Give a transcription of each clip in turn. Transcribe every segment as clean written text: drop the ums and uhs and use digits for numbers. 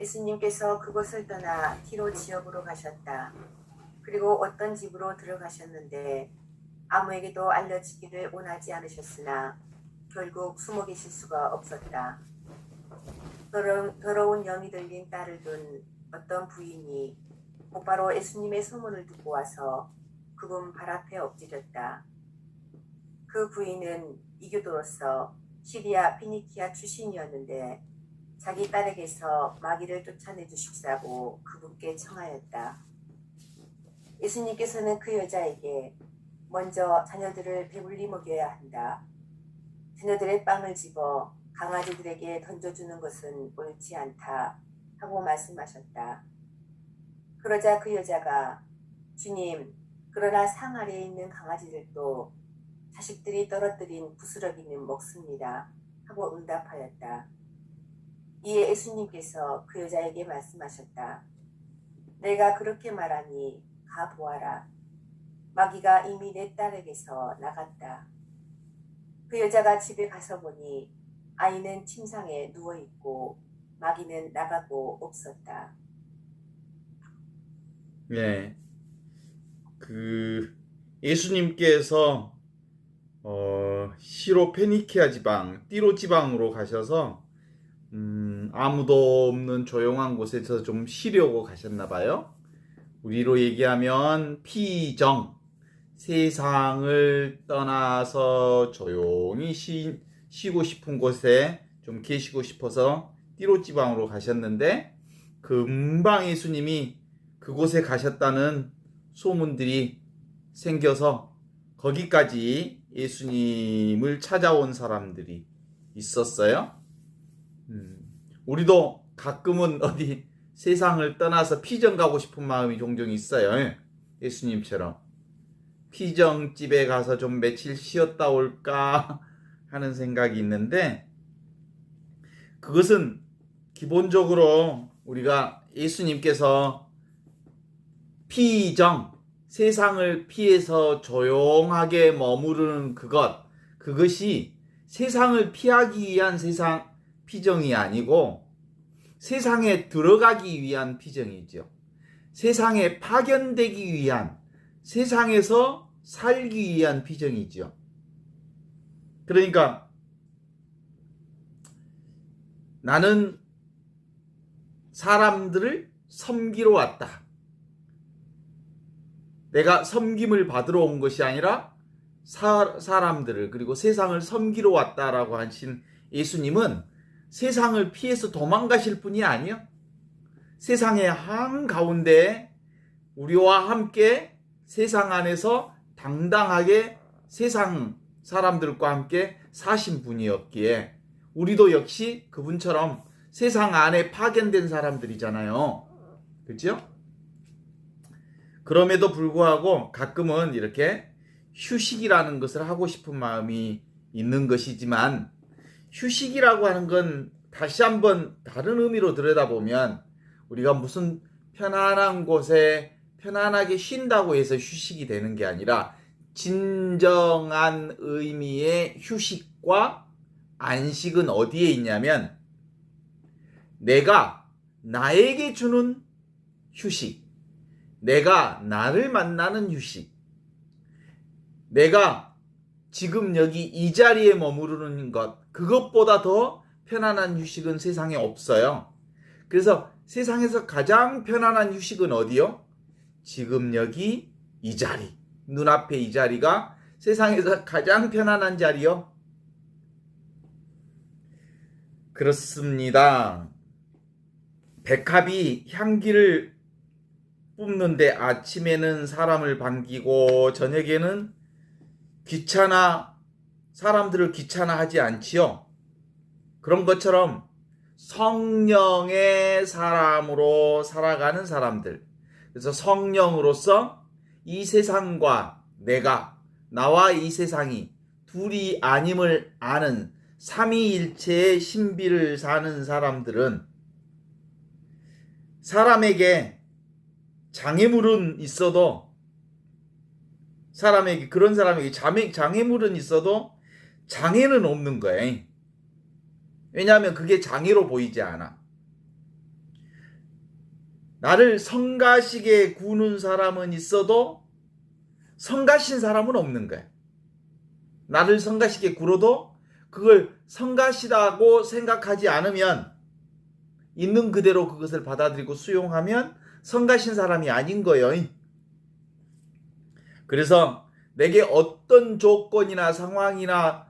예수님께서 그곳을 떠나 티로 지역으로 가셨다. 그리고 어떤 집으로 들어가셨는데 아무에게도 알려지기를 원하지 않으셨으나 결국 숨어 계실 수가 없었다. 더러운 영이 들린 딸을 둔 어떤 부인이 곧바로 예수님의 소문을 듣고 와서 그분 발 앞에 엎드렸다. 그 부인은 이교도로서 시리아 피니키아 출신이었는데 자기 딸에게서 마귀를 쫓아내 주십사고 그분께 청하였다. 예수님께서는 그 여자에게 먼저 자녀들을 배불리 먹여야 한다. 자녀들의 빵을 집어 강아지들에게 던져주는 것은 옳지 않다 하고 말씀하셨다. 그러자 그 여자가 주님, 그러나 상 아래에 있는 강아지들도 자식들이 떨어뜨린 부스러기는 먹습니다 하고 응답하였다. 이에 예수님께서 그 여자에게 말씀하셨다. 내가 그렇게 말하니 가 보아라. 마귀가 이미 내 딸에게서 나갔다. 그 여자가 집에 가서 보니 아이는 침상에 누워있고 마귀는 나가고 없었다. 네, 예수님께서 시로 페니키아 지방, 띠로 지방으로 가셔서 아무도 없는 조용한 곳에서 좀 쉬려고 가셨나 봐요. 우리로 얘기하면 피정, 세상을 떠나서 조용히 쉬고 싶은 곳에 좀 계시고 싶어서 띠로 지방으로 가셨는데 금방 예수님이 그곳에 가셨다는 소문들이 생겨서 거기까지 예수님을 찾아온 사람들이 있었어요. 우리도 가끔은 어디 세상을 떠나서 피정 가고 싶은 마음이 종종 있어요. 예수님처럼 피정집에 가서 좀 며칠 쉬었다 올까 하는 생각이 있는데, 그것은 기본적으로 우리가 예수님께서 피정, 세상을 피해서 조용하게 머무르는 그것이 세상을 피하기 위한 세상 피정이 아니고 세상에 들어가기 위한 피정이죠. 세상에 파견되기 위한, 세상에서 살기 위한 피정이죠. 그러니까 나는 사람들을 섬기러 왔다. 내가 섬김을 받으러 온 것이 아니라 사람들을, 그리고 세상을 섬기러 왔다라고 하신 예수님은 세상을 피해서 도망가실 분이 아니요, 세상의 한가운데 우리와 함께 세상 안에서 당당하게 세상 사람들과 함께 사신 분이었기에 우리도 역시 그분처럼 세상 안에 파견된 사람들이잖아요. 그렇죠? 그럼에도 불구하고 가끔은 이렇게 휴식이라는 것을 하고 싶은 마음이 있는 것이지만, 휴식이라고 하는 건 다시 한번 다른 의미로 들여다보면 우리가 무슨 편안한 곳에 편안하게 쉰다고 해서 휴식이 되는 게 아니라 진정한 의미의 휴식과 안식은 어디에 있냐면 내가 나에게 주는 휴식, 내가 나를 만나는 휴식, 내가 지금 여기 이 자리에 머무르는 것, 그것보다 더 편안한 휴식은 세상에 없어요. 그래서 세상에서 가장 편안한 휴식은 어디요? 지금 여기 이 자리, 눈앞에 이 자리가 세상에서 가장 편안한 자리요? 그렇습니다. 백합이 향기를 뿜는데 아침에는 사람을 반기고 저녁에는 사람들을 귀찮아하지 않지요. 그런 것처럼 성령의 사람으로 살아가는 사람들, 그래서 성령으로서 이 세상과 나와 이 세상이 둘이 아님을 아는 삼위일체의 신비를 사는 사람들은 사람에게 장애물은 있어도, 그런 사람에게 장애물은 있어도 장애는 없는 거예요. 왜냐하면 그게 장애로 보이지 않아. 나를 성가시게 구는 사람은 있어도 성가신 사람은 없는 거야. 나를 성가시게 굴어도 그걸 성가시다고 생각하지 않으면, 있는 그대로 그것을 받아들이고 수용하면 성가신 사람이 아닌 거예요. 그래서 내게 어떤 조건이나 상황이나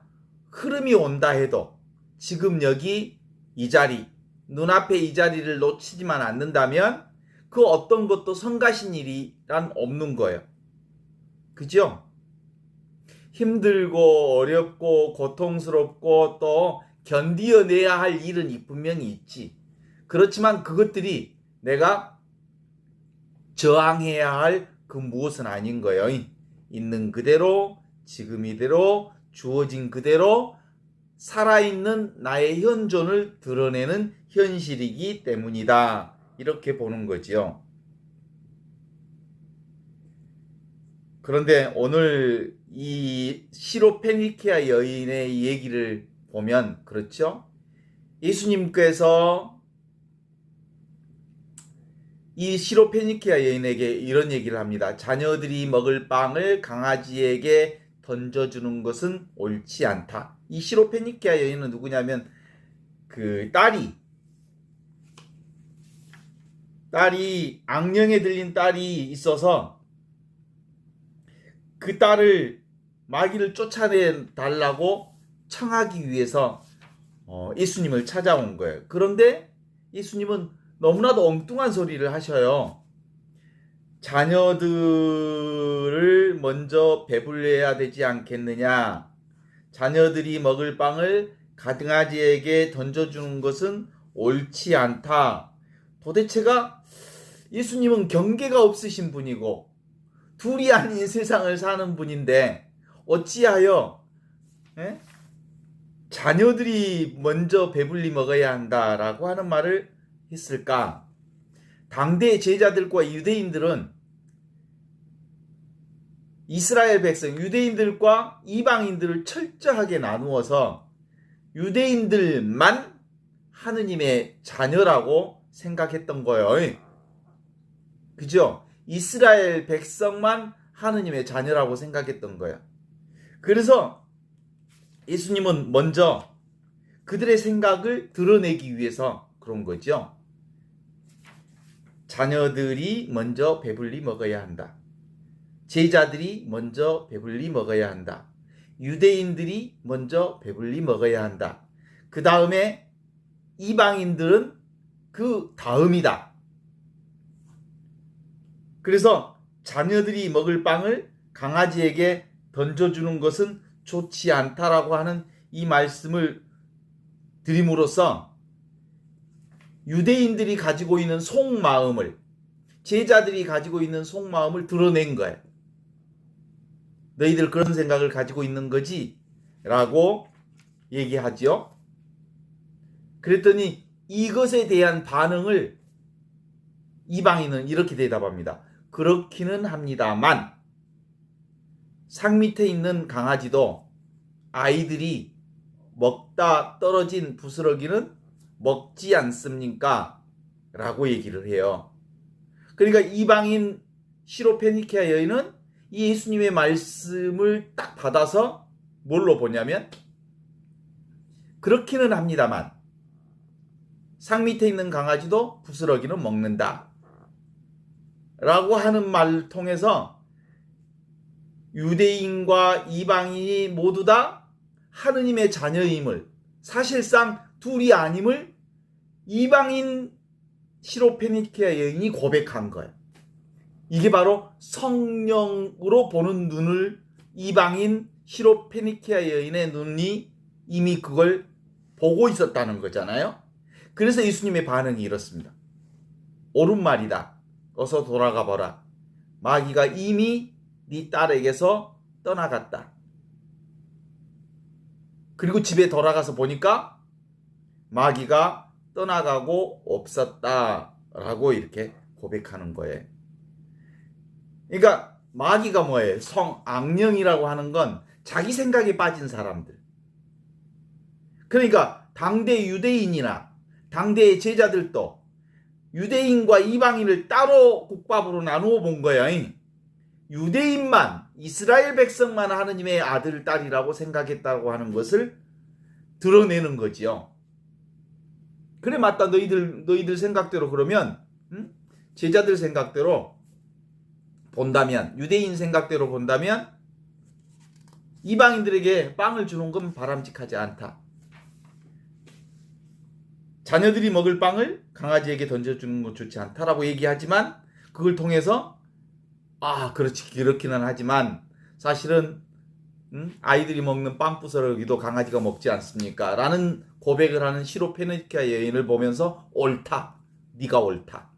흐름이 온다 해도 지금 여기 이 자리, 눈앞에 이 자리를 놓치지만 않는다면 그 어떤 것도 성가신 일이란 없는 거예요. 그죠? 힘들고 어렵고 고통스럽고 또 견디어내야 할 일은 분명히 있지. 그렇지만 그것들이 내가 저항해야 할 그 무엇은 아닌 거예요. 있는 그대로, 지금 이대로, 주어진 그대로 살아있는 나의 현존을 드러내는 현실이기 때문이다. 이렇게 보는 거지요. 그런데 오늘 이 시로페니케아 여인의 얘기를 보면 그렇죠? 예수님께서 이 시로페니케아 여인에게 이런 얘기를 합니다. 자녀들이 먹을 빵을 강아지에게 던져주는 것은 옳지 않다. 이 시로페니케아 여인은 누구냐면 그 딸이 악령에 들린 딸이 있어서 그 딸을 마귀를 쫓아내 달라고 청하기 위해서 예수님을 찾아온 거예요. 그런데 예수님은 너무나도 엉뚱한 소리를 하셔요. 자녀들을 먼저 배불려야 되지 않겠느냐. 자녀들이 먹을 빵을 강아지에게 던져주는 것은 옳지 않다. 도대체가 예수님은 경계가 없으신 분이고 둘이 아닌 세상을 사는 분인데 어찌하여 자녀들이 먼저 배불리 먹어야 한다라고 하는 말을 했을까? 당대의 제자들과 유대인들은 이스라엘 백성, 유대인들과 이방인들을 철저하게 나누어서 유대인들만 하느님의 자녀라고 생각했던 거예요. 그죠? 이스라엘 백성만 하느님의 자녀라고 생각했던 거예요. 그래서 예수님은 먼저 그들의 생각을 드러내기 위해서 그런 거죠. 자녀들이 먼저 배불리 먹어야 한다. 제자들이 먼저 배불리 먹어야 한다. 유대인들이 먼저 배불리 먹어야 한다. 그 다음에 이방인들은 그 다음이다. 그래서 자녀들이 먹을 빵을 강아지에게 던져주는 것은 좋지 않다라고 하는 이 말씀을 드림으로써 유대인들이 가지고 있는 속마음을, 제자들이 가지고 있는 속마음을 드러낸 거예요. 너희들 그런 생각을 가지고 있는 거지? 라고 얘기하죠. 그랬더니 이것에 대한 반응을 이방인은 이렇게 대답합니다. 그렇기는 합니다만 상 밑에 있는 강아지도 아이들이 먹다 떨어진 부스러기는 먹지 않습니까? 라고 얘기를 해요. 그러니까 이방인 시로페니케아 여인은 이 예수님의 말씀을 딱 받아서 뭘로 보냐면 그렇기는 합니다만 상 밑에 있는 강아지도 부스러기는 먹는다 라고 하는 말을 통해서 유대인과 이방인이 모두 다 하느님의 자녀임을, 사실상 둘이 아님을 이방인 시로페니케아 여인이 고백한 거예요. 이게 바로 성령으로 보는 눈을, 이방인 시로페니케아 여인의 눈이 이미 그걸 보고 있었다는 거잖아요. 그래서 예수님의 반응이 이렇습니다. 옳은 말이다. 어서 돌아가 보라. 마귀가 이미 네 딸에게서 떠나갔다. 그리고 집에 돌아가서 보니까 마귀가 떠나가고 없었다라고 이렇게 고백하는 거예요. 그러니까 마귀가 뭐예요? 악령이라고 하는 건 자기 생각에 빠진 사람들. 그러니까 당대 유대인이나 당대의 제자들도 유대인과 이방인을 따로 국밥으로 나누어 본 거예요. 유대인만, 이스라엘 백성만 하느님의 아들, 딸이라고 생각했다고 하는 것을 드러내는 거지요. 그래, 맞다. 너희들 생각대로 그러면, 제자들 생각대로 본다면, 유대인 생각대로 본다면, 이방인들에게 빵을 주는 건 바람직하지 않다. 자녀들이 먹을 빵을 강아지에게 던져주는 건 좋지 않다라고 얘기하지만, 그걸 통해서 그렇지, 그렇기는 하지만 사실은 아이들이 먹는 빵 부스러기도 강아지가 먹지 않습니까? 라는 고백을 하는 시로페니키아 여인을 보면서 옳다, 네가 옳다,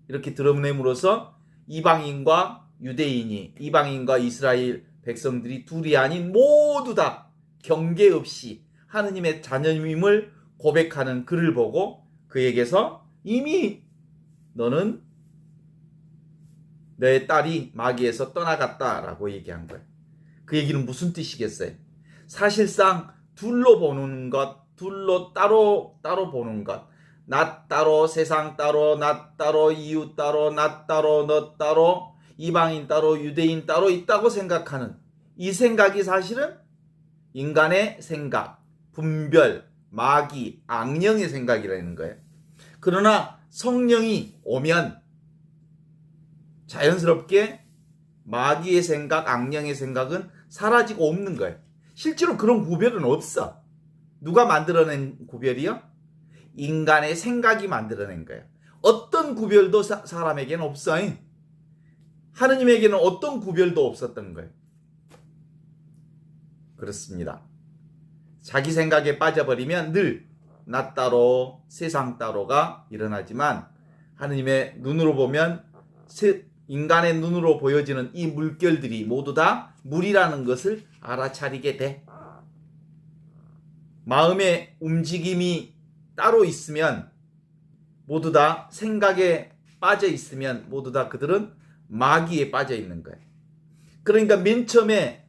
이렇게 드러냄으로써 이방인과 유대인이, 이방인과 이스라엘 백성들이 둘이 아닌 모두 다 경계 없이 하느님의 자녀임을 고백하는 글을 보고 그에게서 이미 너는 너의 딸이 마귀에서 떠나갔다라고 얘기한 거예요. 그 얘기는 무슨 뜻이겠어요? 사실상 둘로 보는 것, 둘로 따로 보는 것, 나 따로, 세상 따로, 나 따로, 이웃 따로, 나 따로, 너 따로, 이방인 따로, 유대인 따로 있다고 생각하는 이 생각이 사실은 인간의 생각, 분별, 마귀, 악령의 생각이라는 거예요. 그러나 성령이 오면 자연스럽게 마귀의 생각, 악령의 생각은 사라지고 없는 거예요. 실제로 그런 구별은 없어. 누가 만들어낸 구별이요? 인간의 생각이 만들어낸 거예요. 어떤 구별도 사람에게는 없어요. 하느님에게는 어떤 구별도 없었던 거예요. 그렇습니다. 자기 생각에 빠져버리면 늘 나 따로, 세상 따로가 일어나지만 하느님의 눈으로 보면 인간의 눈으로 보여지는 이 물결들이 모두 다 물이라는 것을 알아차리게 돼. 마음의 움직임이 따로 있으면, 모두 다 생각에 빠져 있으면 모두 다 그들은 마귀에 빠져 있는 거예요. 그러니까 맨 처음에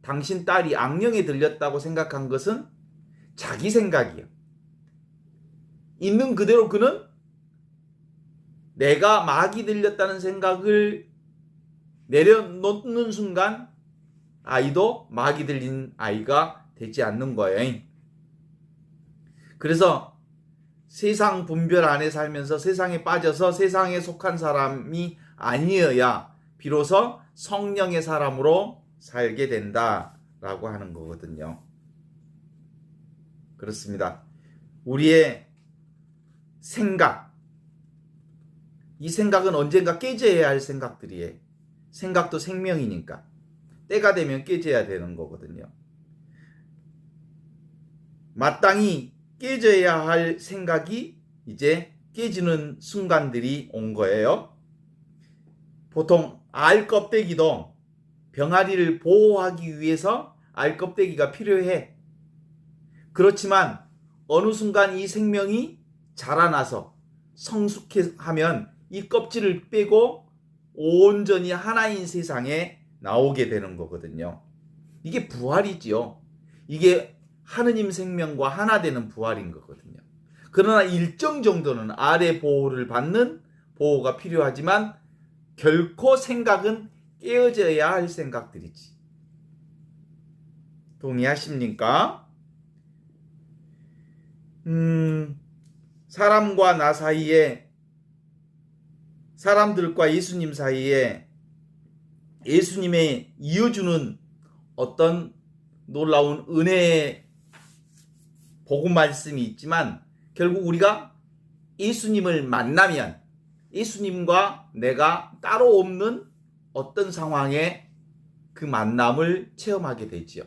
당신 딸이 악령에 들렸다고 생각한 것은 자기 생각이에요. 있는 그대로 그는 내가 마귀 들렸다는 생각을 내려놓는 순간 아이도 마귀 들린 아이가 되지 않는 거예요. 그래서 세상 분별 안에 살면서 세상에 빠져서 세상에 속한 사람이 아니어야 비로소 성령의 사람으로 살게 된다라고 하는 거거든요. 그렇습니다. 우리의 생각, 이 생각은 언젠가 깨져야 할 생각들이에요. 생각도 생명이니까 때가 되면 깨져야 되는 거거든요. 마땅히 깨져야 할 생각이 이제 깨지는 순간들이 온 거예요. 보통 알 껍데기도 병아리를 보호하기 위해서 알 껍데기가 필요해. 그렇지만 어느 순간 이 생명이 자라나서 성숙하면 이 껍질을 빼고 온전히 하나인 세상에 나오게 되는 거거든요. 이게 부활이지요. 이게 하느님 생명과 하나 되는 부활인 거거든요. 그러나 일정 정도는 알의 보호를 받는 보호가 필요하지만 결코 생각은 깨어져야 할 생각들이지. 동의하십니까? 사람과 나 사이에, 사람들과 예수님 사이에 예수님의 이어주는 어떤 놀라운 은혜의 복음 말씀이 있지만 결국 우리가 예수님을 만나면 예수님과 내가 따로 없는 어떤 상황에 그 만남을 체험하게 되지요.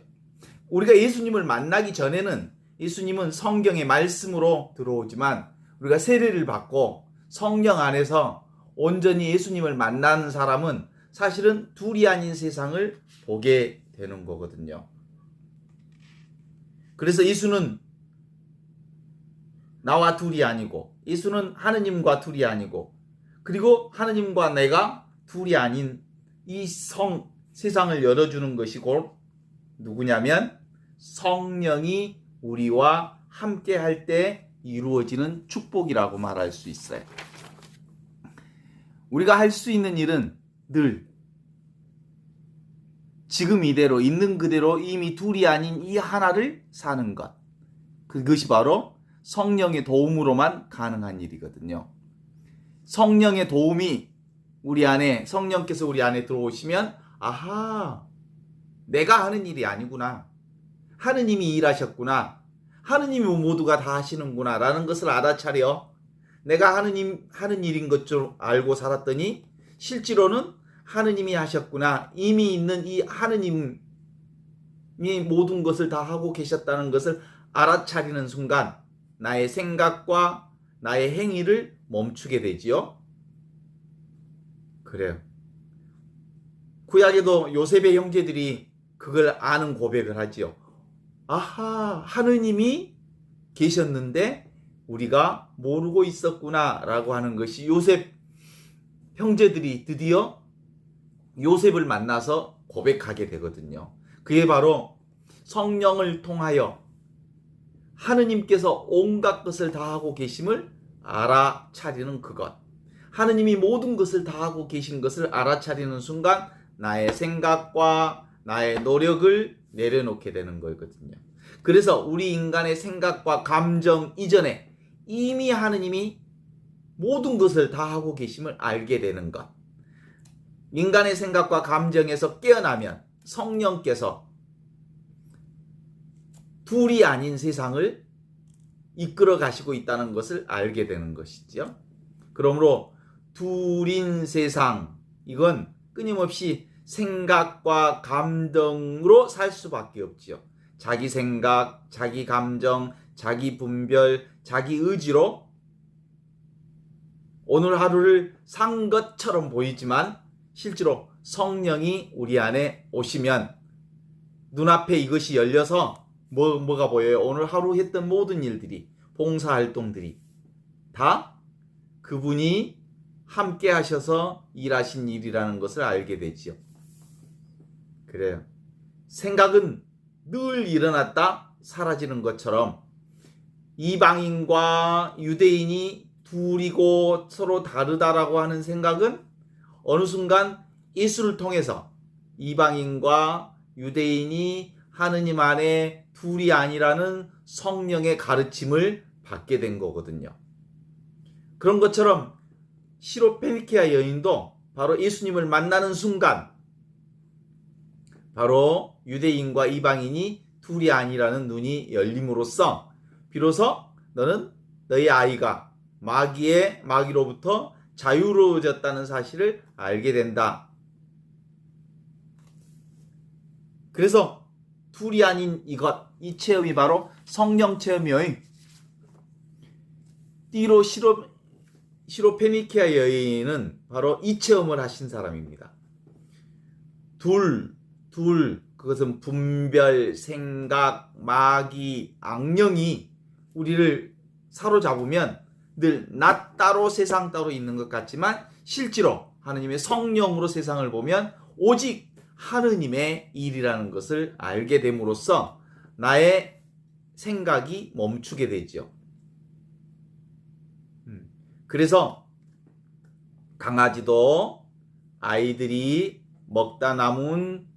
우리가 예수님을 만나기 전에는 예수님은 성경의 말씀으로 들어오지만 우리가 세례를 받고 성령 안에서 온전히 예수님을 만나는 사람은 사실은 둘이 아닌 세상을 보게 되는 거거든요. 그래서 예수는 나와 둘이 아니고, 예수는 하느님과 둘이 아니고, 그리고 하느님과 내가 둘이 아닌 이 세상을 열어주는 것이 곧 누구냐면 성령이 우리와 함께 할 때 이루어지는 축복이라고 말할 수 있어요. 우리가 할 수 있는 일은 늘 지금 이대로 있는 그대로 이미 둘이 아닌 이 하나를 사는 것. 그것이 바로 성령의 도움으로만 가능한 일이거든요. 성령의 도움이 우리 안에, 성령께서 우리 안에 들어오시면 아하, 내가 하는 일이 아니구나. 하느님이 일하셨구나. 하느님이 모두가 다 하시는구나 라는 것을 알아차려 내가 하는 일인 것 줄 알고 살았더니 실제로는 하느님이 하셨구나. 이미 있는 이 하느님이 모든 것을 다 하고 계셨다는 것을 알아차리는 순간 나의 생각과 나의 행위를 멈추게 되지요. 그래요. 구약에도 요셉의 형제들이 그걸 아는 고백을 하지요. 아하, 하느님이 계셨는데 우리가 모르고 있었구나 라고 하는 것이 요셉 형제들이 드디어 요셉을 만나서 고백하게 되거든요. 그게 바로 성령을 통하여 하느님께서 온갖 것을 다 하고 계심을 알아차리는 그것. 하느님이 모든 것을 다 하고 계신 것을 알아차리는 순간 나의 생각과 나의 노력을 내려놓게 되는 거거든요. 그래서 우리 인간의 생각과 감정 이전에 이미 하느님이 모든 것을 다 하고 계심을 알게 되는 것. 인간의 생각과 감정에서 깨어나면 성령께서 둘이 아닌 세상을 이끌어 가시고 있다는 것을 알게 되는 것이죠. 그러므로 둘인 세상, 이건 끊임없이 생각과 감정으로 살 수밖에 없지요. 자기 생각, 자기 감정, 자기 분별, 자기 의지로 오늘 하루를 산 것처럼 보이지만 실제로 성령이 우리 안에 오시면 눈앞에 이것이 열려서 뭐가 보여요? 오늘 하루 했던 모든 일들이, 봉사활동들이 다 그분이 함께 하셔서 일하신 일이라는 것을 알게 되지요. 그래요. 생각은 늘 일어났다 사라지는 것처럼 이방인과 유대인이 둘이고 서로 다르다라고 하는 생각은 어느 순간 예수를 통해서 이방인과 유대인이 하느님 안에 둘이 아니라는 성령의 가르침을 받게 된 거거든요. 그런 것처럼 시로페니케아 여인도 바로 예수님을 만나는 순간 바로 유대인과 이방인이 둘이 아니라는 눈이 열림으로써 비로소 너는 너희 아이가 마귀로부터 자유로워졌다는 사실을 알게 된다. 그래서 둘이 아닌 이것, 이 체험이 바로 성령 체험이요. 띠로 시로페니케아 여인은 바로 이 체험을 하신 사람입니다. 그것은 분별, 생각, 마귀, 악령이 우리를 사로잡으면 늘 나 따로 세상 따로 있는 것 같지만 실제로 하느님의 성령으로 세상을 보면 오직 하느님의 일이라는 것을 알게 됨으로써 나의 생각이 멈추게 되죠. 그래서 강아지도 아이들이 먹다 남은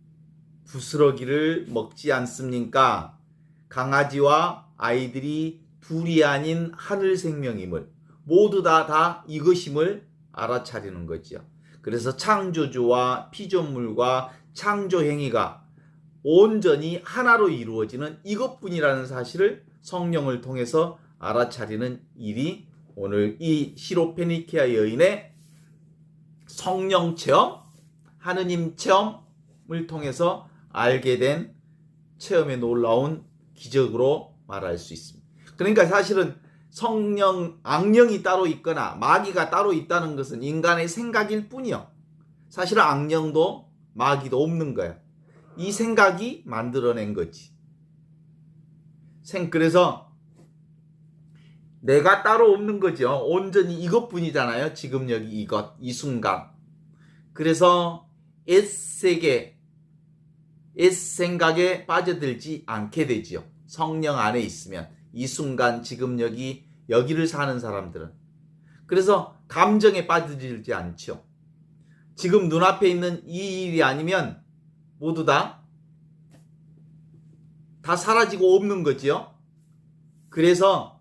부스러기를 먹지 않습니까? 강아지와 아이들이 둘이 아닌 하늘 생명임을 모두 다 이것임을 알아차리는 거죠. 그래서 창조주와 피조물과 창조 행위가 온전히 하나로 이루어지는 이것뿐이라는 사실을 성령을 통해서 알아차리는 일이 오늘 이 시로페니케아 여인의 성령 체험, 하느님 체험을 통해서 알게 된 체험의 놀라운 기적으로 말할 수 있습니다. 그러니까 사실은 악령이 따로 있거나 마귀가 따로 있다는 것은 인간의 생각일 뿐이요. 사실은 악령도 마귀도 없는 거야. 이 생각이 만들어낸 거지. 그래서 내가 따로 없는 거죠. 온전히 이것뿐이잖아요. 지금 여기 이 순간. 그래서 생각에 빠져들지 않게 되지요. 성령 안에 있으면 이 순간 지금 여기 여기를 사는 사람들은. 그래서 감정에 빠져들지 않죠. 지금 눈앞에 있는 이 일이 아니면 모두 다 사라지고 없는 거지요. 그래서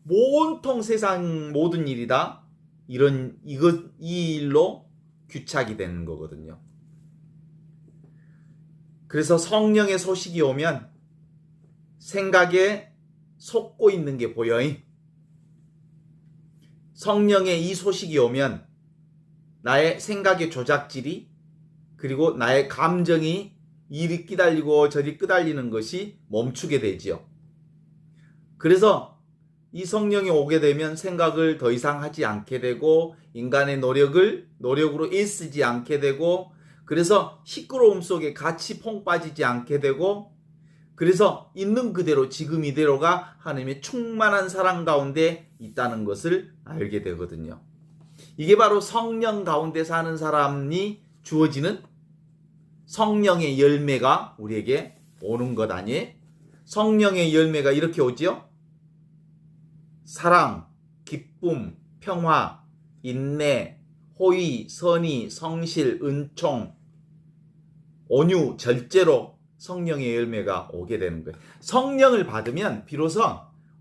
온통 세상 모든 일이 다 이 일로 규착이 되는 거거든요. 그래서 성령의 소식이 오면 생각에 속고 있는 게 보여요. 성령의 이 소식이 오면 나의 생각의 조작질이 그리고 나의 감정이 이리 끼달리고 저리 끄달리는 것이 멈추게 되지요. 그래서 이 성령이 오게 되면 생각을 더 이상 하지 않게 되고 인간의 노력으로 애쓰지 않게 되고 그래서 시끄러움 속에 같이 퐁 빠지지 않게 되고 그래서 있는 그대로 지금 이대로가 하나님의 충만한 사랑 가운데 있다는 것을 알게 되거든요. 이게 바로 성령 가운데 사는 사람이 주어지는 성령의 열매가 우리에게 오는 것 아니에요? 성령의 열매가 이렇게 오지요? 사랑, 기쁨, 평화, 인내, 호의, 선의, 성실, 은총, 온유, 절제로 성령의 열매가 오게 되는 거예요. 성령을 받으면 비로소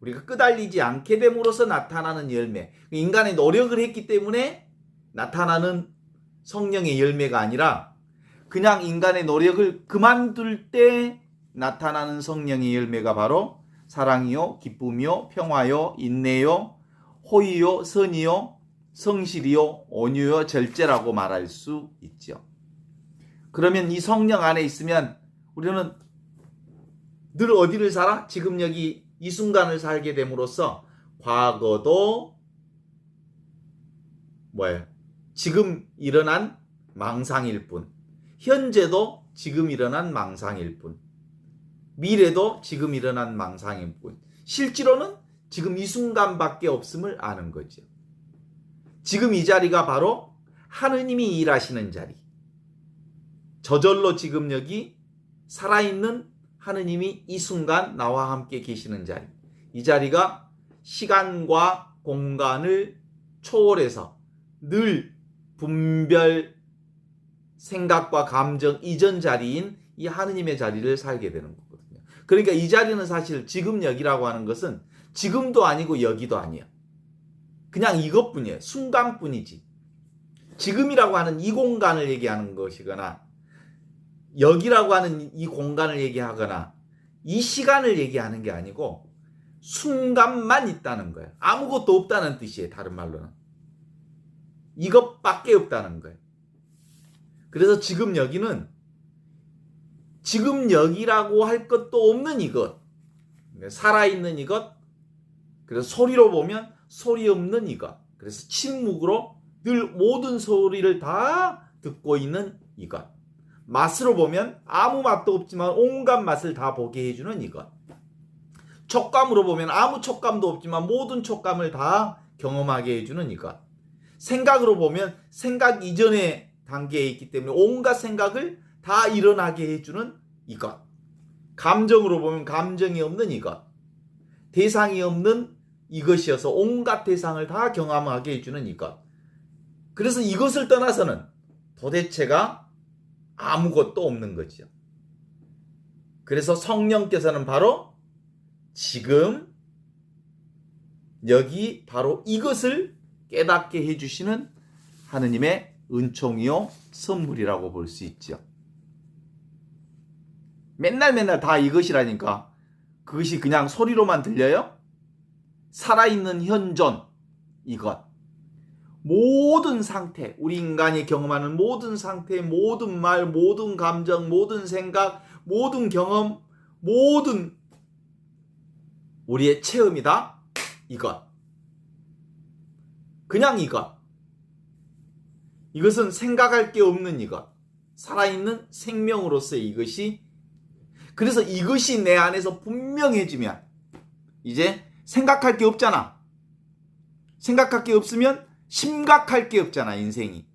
우리가 끄달리지 않게 됨으로써 나타나는 열매. 인간의 노력을 했기 때문에 나타나는 성령의 열매가 아니라 그냥 인간의 노력을 그만둘 때 나타나는 성령의 열매가 바로 사랑이요, 기쁨이요, 평화요, 인내요, 호의요, 선의요, 성실이요, 온유요, 절제라고 말할 수 있죠. 그러면 이 성령 안에 있으면 우리는 늘 어디를 살아? 지금 여기 이 순간을 살게 됨으로써 과거도 지금 일어난 망상일 뿐, 현재도 지금 일어난 망상일 뿐, 미래도 지금 일어난 망상일 뿐, 실제로는 지금 이 순간밖에 없음을 아는 거죠. 지금 이 자리가 바로 하느님이 일하시는 자리. 저절로 지금 여기 살아있는 하느님이 이 순간 나와 함께 계시는 자리. 이 자리가 시간과 공간을 초월해서 늘 분별, 생각과 감정 이전 자리인 이 하느님의 자리를 살게 되는 거거든요. 그러니까 이 자리는 사실 지금 여기라고 하는 것은 지금도 아니고 여기도 아니야. 그냥 이것뿐이에요. 순간뿐이지. 지금이라고 하는 이 공간을 얘기하는 것이거나 여기라고 하는 이 공간을 얘기하거나 이 시간을 얘기하는 게 아니고 순간만 있다는 거예요. 아무것도 없다는 뜻이에요. 다른 말로는. 이것밖에 없다는 거예요. 그래서 지금 여기는 지금 여기라고 할 것도 없는 이것, 살아있는 이것, 그래서 소리로 보면 소리 없는 이것, 그래서 침묵으로 늘 모든 소리를 다 듣고 있는 이것, 맛으로 보면 아무 맛도 없지만 온갖 맛을 다 보게 해주는 이것, 촉감으로 보면 아무 촉감도 없지만 모든 촉감을 다 경험하게 해주는 이것, 생각으로 보면 생각 이전의 단계에 있기 때문에 온갖 생각을 다 일어나게 해주는 이것, 감정으로 보면 감정이 없는 이것, 대상이 없는 이것이어서 온갖 대상을 다 경험하게 해주는 이것. 그래서 이것을 떠나서는 도대체가 아무것도 없는 거죠. 그래서 성령께서는 바로 지금 여기 바로 이것을 깨닫게 해주시는 하느님의 은총이요 선물이라고 볼 수 있죠. 맨날 다 이것이라니까 그것이 그냥 소리로만 들려요? 살아있는 현존 이것, 모든 상태, 우리 인간이 경험하는 모든 상태, 모든 말, 모든 감정, 모든 생각, 모든 경험, 모든 우리의 체험이다 이것, 그냥 이것. 이것은 생각할 게 없는 이것, 살아있는 생명으로서의 이것이. 그래서 이것이 내 안에서 분명해지면 이제 생각할 게 없잖아. 생각할 게 없으면 심각할 게 없잖아, 인생이.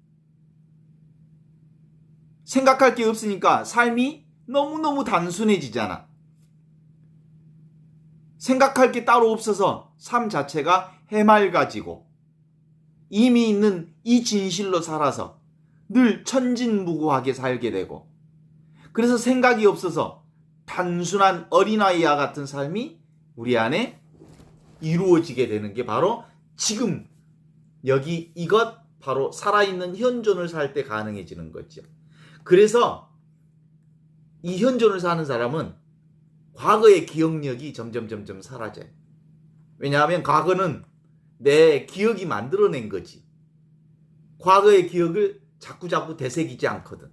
생각할 게 없으니까 삶이 너무너무 단순해지잖아. 생각할 게 따로 없어서 삶 자체가 해맑아지고 이미 있는 이 진실로 살아서 늘 천진무구하게 살게 되고, 그래서 생각이 없어서 단순한 어린아이와 같은 삶이 우리 안에 이루어지게 되는 게 바로 지금 여기 이것 바로 살아있는 현존을 살 때 가능해지는 거죠. 그래서 이 현존을 사는 사람은 과거의 기억력이 점점 사라져요. 왜냐하면 과거는 내 기억이 만들어낸 거지. 과거의 기억을 자꾸 되새기지 않거든.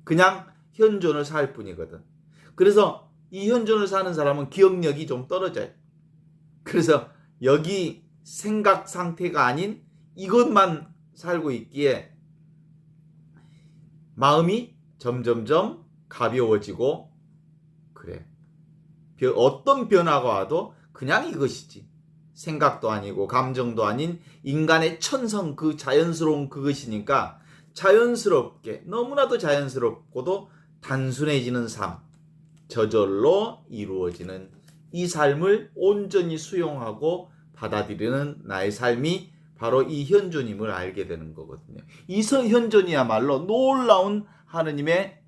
그냥 현존을 살 뿐이거든. 그래서 이 현존을 사는 사람은 기억력이 좀 떨어져요. 그래서 여기 생각 상태가 아닌 이것만 살고 있기에 마음이 점점점 가벼워지고 그래. 어떤 변화가 와도 그냥 이것이지. 생각도 아니고 감정도 아닌 인간의 천성, 그 자연스러운 그것이니까 자연스럽게, 너무나도 자연스럽고도 단순해지는 삶, 저절로 이루어지는 이 삶을 온전히 수용하고 받아들이는 나의 삶이 바로 이 현존임을 알게 되는 거거든요. 이 현존이야말로 놀라운 하느님의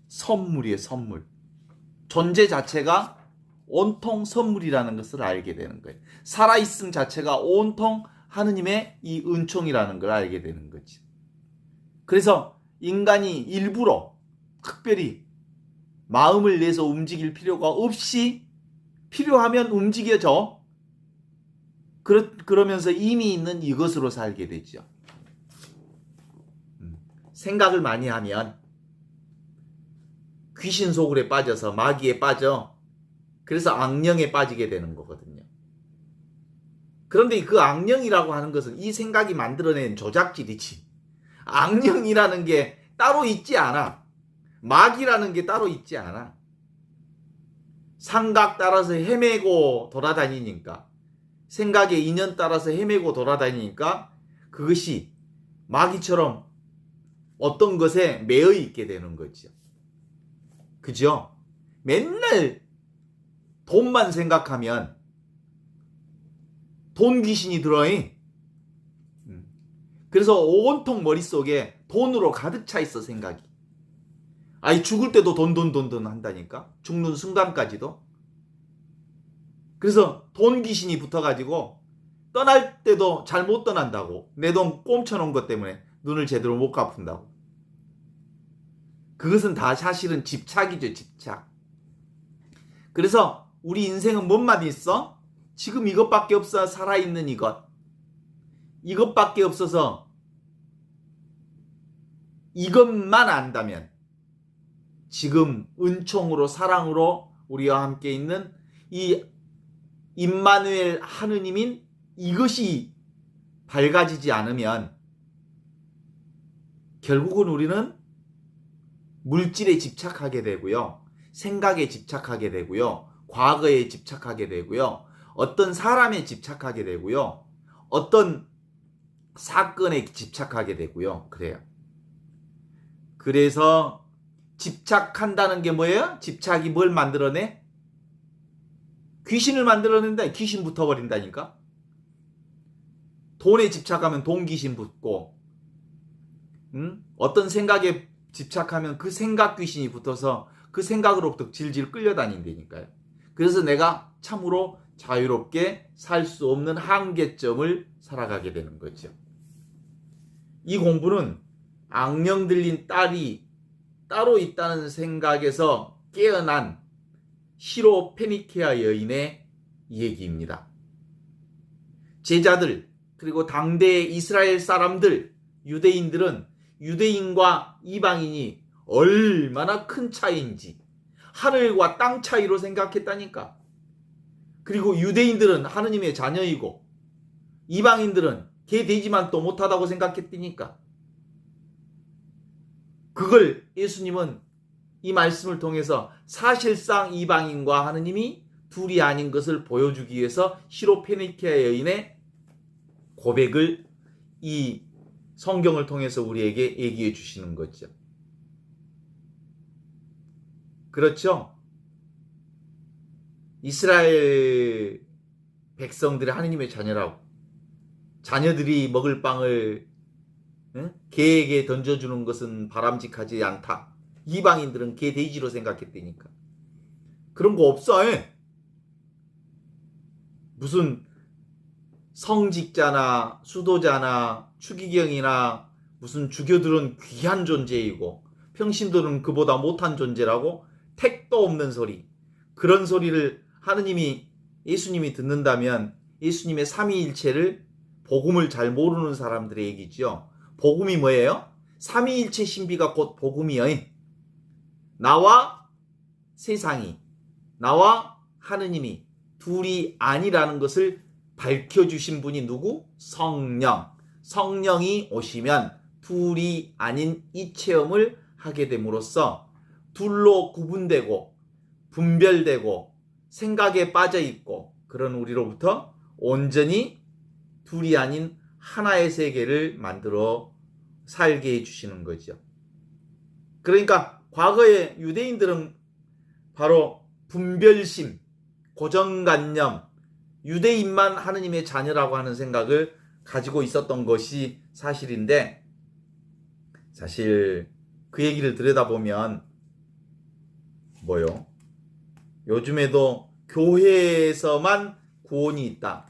선물이에요. 선물. 존재 자체가 온통 선물이라는 것을 알게 되는 거예요. 살아있음 자체가 온통 하느님의 이 은총이라는 걸 알게 되는 거지. 그래서 인간이 일부러 특별히 마음을 내서 움직일 필요가 없이 필요하면 움직여져. 그러면서 이미 있는 이것으로 살게 되죠. 생각을 많이 하면 귀신 소굴에 빠져서 마귀에 빠져. 그래서 악령에 빠지게 되는 거거든요. 그런데 그 악령이라고 하는 것은 이 생각이 만들어낸 조작질이지. 악령이라는 게 따로 있지 않아. 마귀라는 게 따로 있지 않아. 삼각 따라서 헤매고 돌아다니니까, 생각의 인연 따라서 헤매고 돌아다니니까 그것이 마귀처럼 어떤 것에 매여 있게 되는 거죠. 그죠? 맨날 돈만 생각하면 돈 귀신이 들어요. 그래서 온통 머릿속에 돈으로 가득 차 있어, 생각이. 아니, 죽을 때도 돈 한다니까. 죽는 순간까지도. 그래서 돈 귀신이 붙어가지고 떠날 때도 잘 못 떠난다고. 내 돈 꼼쳐놓은 것 때문에 눈을 제대로 못 갚는다고. 그것은 다 사실은 집착이죠, 집착. 그래서 우리 인생은 뭔만 있어? 지금 이것밖에 없어. 살아있는 이것. 이것밖에 없어서 이것만 안다면 지금 은총으로 사랑으로 우리와 함께 있는 이 임마누엘 하느님인 이것이 밝아지지 않으면 결국은 우리는 물질에 집착하게 되고요. 생각에 집착하게 되고요. 과거에 집착하게 되고요. 어떤 사람에 집착하게 되고요. 어떤 사건에 집착하게 되고요. 그래요. 그래서 집착한다는 게 뭐예요? 집착이 뭘 만들어내? 귀신을 만들어낸다. 귀신 붙어버린다니까. 돈에 집착하면 돈 귀신 붙고, 어떤 생각에 집착하면 그 생각 귀신이 붙어서 그 생각으로부터 질질 끌려다닌다니까요. 그래서 내가 참으로 자유롭게 살 수 없는 한계점을 살아가게 되는 거죠. 이 공부는 악령 들린 딸이 따로 있다는 생각에서 깨어난 시로 페니케아 여인의 얘기입니다. 제자들, 그리고 당대의 이스라엘 사람들, 유대인들은 유대인과 이방인이 얼마나 큰 차이인지 하늘과 땅 차이로 생각했다니까. 그리고 유대인들은 하느님의 자녀이고 이방인들은 개 되지만 또 못하다고 생각했다니까. 그걸 예수님은 이 말씀을 통해서 사실상 이방인과 하느님이 둘이 아닌 것을 보여주기 위해서 시로페니케아 여인의 고백을 이 성경을 통해서 우리에게 얘기해 주시는 거죠. 그렇죠? 이스라엘 백성들이 하느님의 자녀라고. 자녀들이 먹을 빵을 개에게 던져주는 것은 바람직하지 않다. 이방인들은 개 돼지로 생각했다니까. 그런 거 없어. 무슨 성직자나 수도자나 추기경이나 무슨 주교들은 귀한 존재이고 평신도는 그보다 못한 존재라고 택도 없는 소리. 그런 소리를 예수님이 듣는다면 예수님의 삼위일체를 복음을 잘 모르는 사람들의 얘기죠. 복음이 뭐예요? 삼위일체 신비가 곧 복음이요. 나와 세상이, 나와 하느님이 둘이 아니라는 것을 밝혀주신 분이 누구? 성령. 성령이 오시면 둘이 아닌 이 체험을 하게 됨으로써 둘로 구분되고 분별되고 생각에 빠져있고 그런 우리로부터 온전히 둘이 아닌 하나의 세계를 만들어 살게 해주시는 거죠. 그러니까 과거에 유대인들은 바로 분별심, 고정관념, 유대인만 하느님의 자녀라고 하는 생각을 가지고 있었던 것이 사실인데, 사실 그 얘기를 들여다보면 뭐요? 요즘에도 교회에서만 구원이 있다.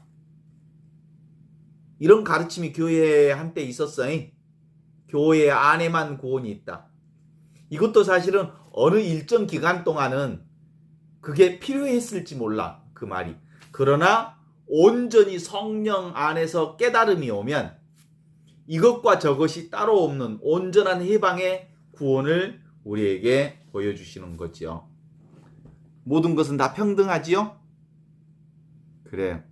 이런 가르침이 교회에 한때 있었어요. 교회 안에만 구원이 있다. 이것도 사실은 어느 일정 기간 동안은 그게 필요했을지 몰라, 그 말이. 그러나 온전히 성령 안에서 깨달음이 오면 이것과 저것이 따로 없는 온전한 해방의 구원을 우리에게 보여주시는 거지요. 모든 것은 다 평등하지요? 그래.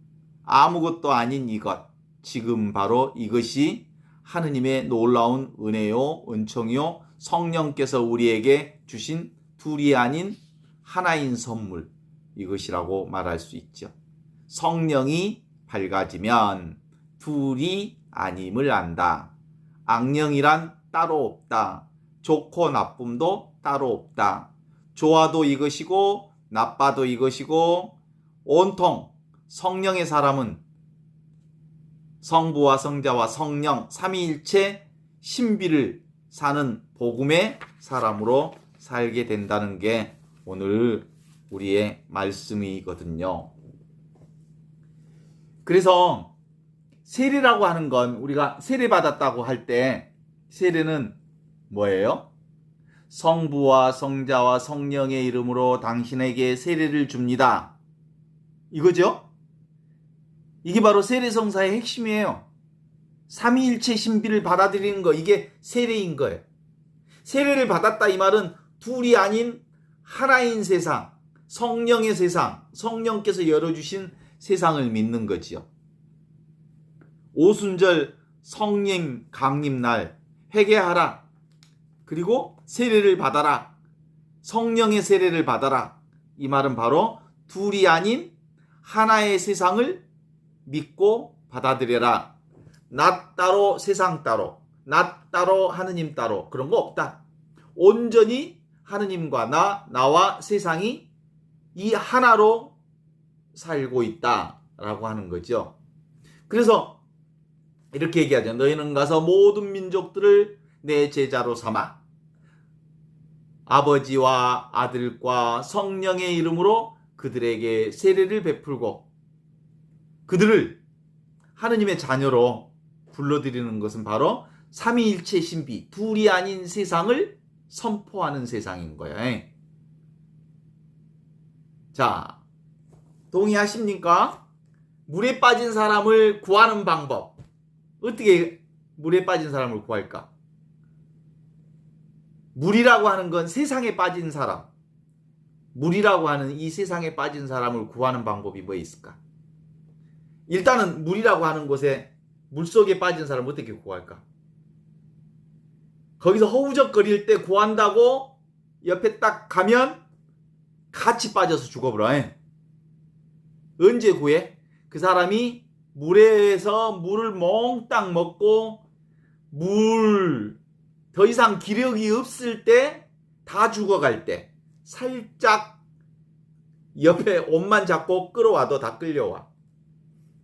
아무것도 아닌 이것. 지금 바로 이것이 하느님의 놀라운 은혜요, 은총이요, 성령께서 우리에게 주신 둘이 아닌 하나인 선물, 이것이라고 말할 수 있죠. 성령이 밝아지면 둘이 아님을 안다. 악령이란 따로 없다. 좋고 나쁨도 따로 없다. 좋아도 이것이고 나빠도 이것이고, 온통 성령의 사람은 성부와 성자와 성령 삼위일체 신비를 사는 복음의 사람으로 살게 된다는 게 오늘 우리의 말씀이거든요. 그래서 세례라고 하는 건, 우리가 세례받았다고 할 때 세례는 뭐예요? 성부와 성자와 성령의 이름으로 당신에게 세례를 줍니다. 이거죠? 이게 바로 세례성사의 핵심이에요. 삼위일체 신비를 받아들이는 거, 이게 세례인 거예요. 세례를 받았다 이 말은 둘이 아닌 하나인 세상, 성령의 세상, 성령께서 열어주신 세상을 믿는 거지요. 오순절 성령 강림날 회개하라. 그리고 세례를 받아라. 성령의 세례를 받아라. 이 말은 바로 둘이 아닌 하나의 세상을 믿고 받아들여라. 나 따로 세상 따로, 나 따로 하느님 따로, 그런 거 없다. 온전히 하느님과 나와 세상이 이 하나로 살고 있다라고 하는 거죠. 그래서 이렇게 얘기하죠. 너희는 가서 모든 민족들을 내 제자로 삼아 아버지와 아들과 성령의 이름으로 그들에게 세례를 베풀고 그들을 하느님의 자녀로 불러들이는 것은 바로 삼위일체 신비, 둘이 아닌 세상을 선포하는 세상인 거예요. 자, 동의하십니까? 물에 빠진 사람을 구하는 방법. 어떻게 물에 빠진 사람을 구할까? 물이라고 하는 건 세상에 빠진 사람. 물이라고 하는 이 세상에 빠진 사람을 구하는 방법이 뭐 있을까? 일단은 물이라고 하는 곳에, 물속에 빠진 사람을 어떻게 구할까? 거기서 허우적거릴 때 구한다고 옆에 딱 가면 같이 빠져서 죽어버려. 언제 구해? 그 사람이 물에서 물을 몽땅 먹고 더 이상 기력이 없을 때, 다 죽어갈 때, 살짝 옆에 옷만 잡고 끌어와도 다 끌려와.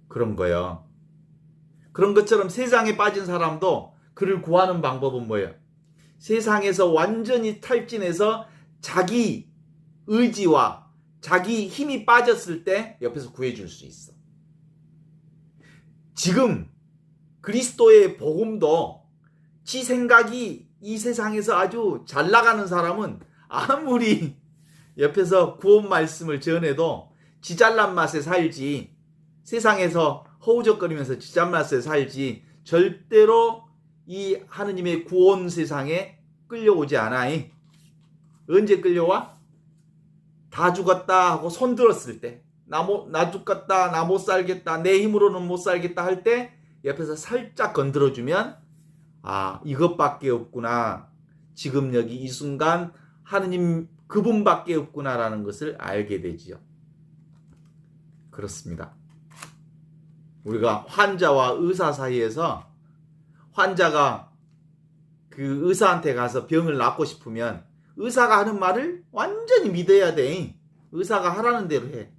그런 거예요. 그런 것처럼 세상에 빠진 사람도 그를 구하는 방법은 뭐예요? 세상에서 완전히 탈진해서 자기 의지와 자기 힘이 빠졌을 때 옆에서 구해줄 수 있어. 지금 그리스도의 복음도 지 생각이 이 세상에서 아주 잘 나가는 사람은 아무리 옆에서 구원 말씀을 전해도 지 잘난 맛에 살지, 세상에서 허우적거리면서 지 잘난 맛에 살지 절대로 이 하느님의 구원 세상에 끌려오지 않아이. 언제 끌려와? 다 죽었다 하고 손 들었을 때, 나 죽겠다, 나 못 살겠다, 내 힘으로는 못 살겠다 할 때 옆에서 살짝 건드려주면 아, 이것밖에 없구나. 지금 여기 이 순간 하느님 그분밖에 없구나라는 것을 알게 되지요. 그렇습니다. 우리가 환자와 의사 사이에서 환자가 그 의사한테 가서 병을 낫고 싶으면 의사가 하는 말을 완전히 믿어야 돼. 의사가 하라는 대로 해.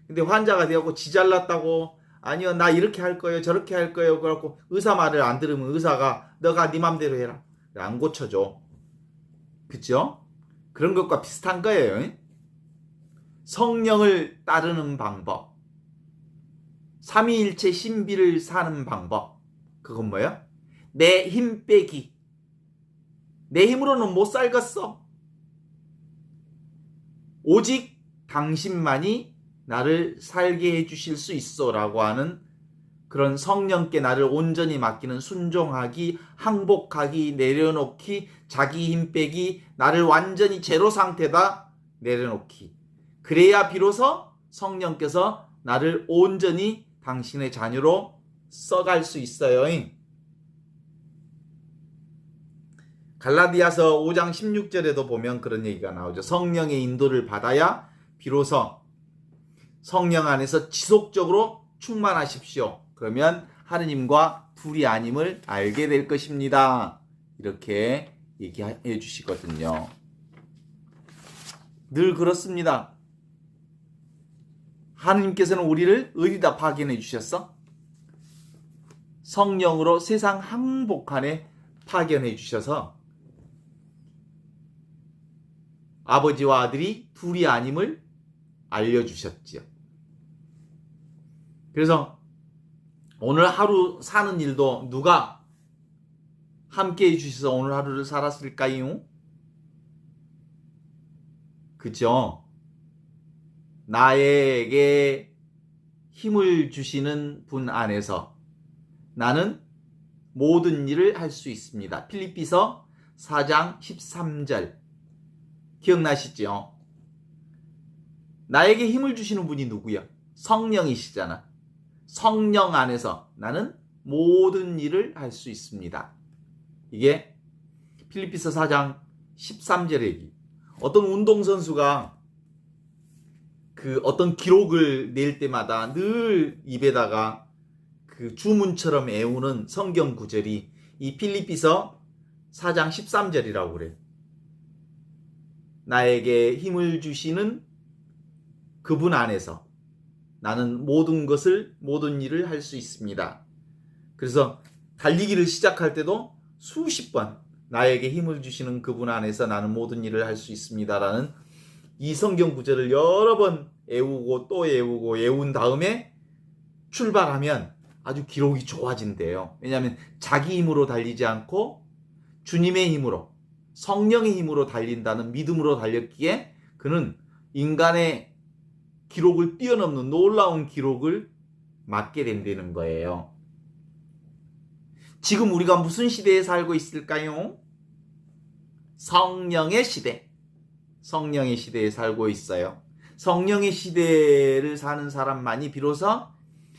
근데 환자가 되고 지 잘났다고 아니요 나 이렇게 할 거예요 저렇게 할 거예요 그래갖고 의사 말을 안 들으면 의사가 너가 네 맘대로 해라 안 고쳐줘. 그쵸? 그런 것과 비슷한 거예요. 성령을 따르는 방법, 삼위일체 신비를 사는 방법, 그건 뭐예요? 내 힘 빼기. 내 힘으로는 못 살겠어. 오직 당신만이 나를 살게 해주실 수 있어 라고 하는 그런 성령께 나를 온전히 맡기는 순종하기, 항복하기, 내려놓기, 자기 힘 빼기, 나를 완전히 제로 상태다 내려놓기. 그래야 비로소 성령께서 나를 온전히 당신의 자녀로 써갈 수 있어요. 갈라디아서 5장 16절에도 보면 그런 얘기가 나오죠. 성령의 인도를 받아야 비로소 성령 안에서 지속적으로 충만하십시오. 그러면 하느님과 둘이 아님을 알게 될 것입니다. 이렇게 얘기해 주시거든요. 늘 그렇습니다. 하느님께서는 우리를 어디다 파견해 주셨어? 성령으로 세상 항복한에 파견해 주셔서 아버지와 아들이 둘이 아님을 알려주셨지요. 그래서 오늘 하루 사는 일도 누가 함께 해주셔서 오늘 하루를 살았을까요? 그죠? 나에게 힘을 주시는 분 안에서 나는 모든 일을 할 수 있습니다. 필립비서 4장 13절 기억나시죠? 나에게 힘을 주시는 분이 누구야? 성령이시잖아. 성령 안에서 나는 모든 일을 할 수 있습니다. 이게 필립비서 4장 13절의 얘기. 어떤 운동선수가 그 어떤 기록을 낼 때마다 늘 입에다가 그 주문처럼 애우는 성경 구절이 이 필립비서 4장 13절이라고 그래요. 나에게 힘을 주시는 그분 안에서 나는 모든 일을 할 수 있습니다. 그래서 달리기를 시작할 때도 수십 번 나에게 힘을 주시는 그분 안에서 나는 모든 일을 할 수 있습니다라는 이 성경 구절을 여러 번 애우고 또 애우고 애운 다음에 출발하면 아주 기록이 좋아진대요. 왜냐하면 자기 힘으로 달리지 않고 주님의 힘으로 성령의 힘으로 달린다는 믿음으로 달렸기에 그는 인간의 기록을 뛰어넘는 놀라운 기록을 맞게 된다는 거예요. 지금 우리가 무슨 시대에 살고 있을까요? 성령의 시대. 성령의 시대에 살고 있어요. 성령의 시대를 사는 사람만이 비로소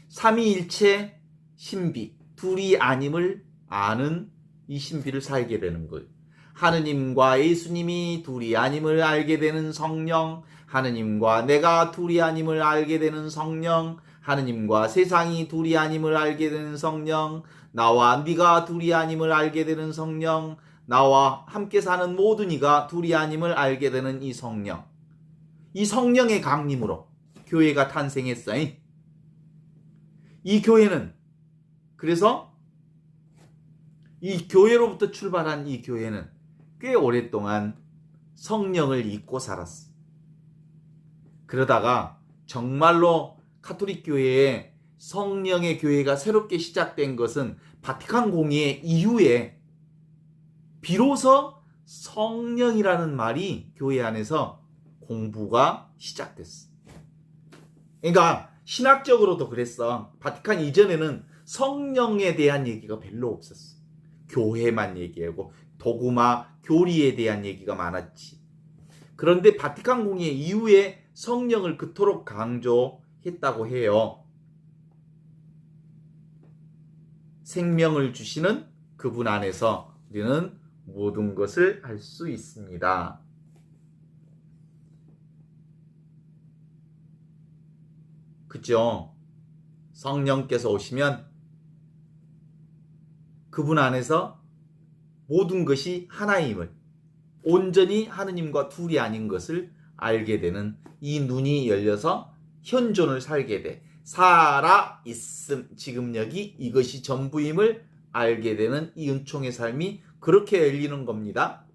삼위일체 신비, 둘이 아님을 아는 이 신비를 살게 되는 거예요. 하느님과 예수님이 둘이 아님을 알게 되는 성령, 하느님과 내가 둘이 아님을 알게 되는 성령, 하느님과 세상이 둘이 아님을 알게 되는 성령, 나와 네가 둘이 아님을 알게 되는 성령, 나와 함께 사는 모든 이가 둘이 아님을 알게 되는 이 성령. 이 성령의 강림으로 교회가 탄생했어요. 이 교회는 그래서 이 교회로부터 출발한 이 교회는 꽤 오랫동안 성령을 잊고 살았어. 그러다가 정말로 가톨릭 교회에 성령의 교회가 새롭게 시작된 것은 바티칸 공의회 이후에 비로소 성령이라는 말이 교회 안에서 공부가 시작됐어. 그러니까 신학적으로도 그랬어. 바티칸 이전에는 성령에 대한 얘기가 별로 없었어. 교회만 얘기하고 도구마, 교리에 대한 얘기가 많았지. 그런데 바티칸 공의회 이후에 성령을 그토록 강조했다고 해요. 생명을 주시는 그분 안에서 우리는 모든 것을 할 수 있습니다. 그죠? 성령께서 오시면 그분 안에서 모든 것이 하나임을, 온전히 하느님과 둘이 아닌 것을 알게 되는 이 눈이 열려서 현존을 살게 돼. 살아있음, 지금 여기 이것이 전부임을 알게 되는 이 은총의 삶이 그렇게 열리는 겁니다.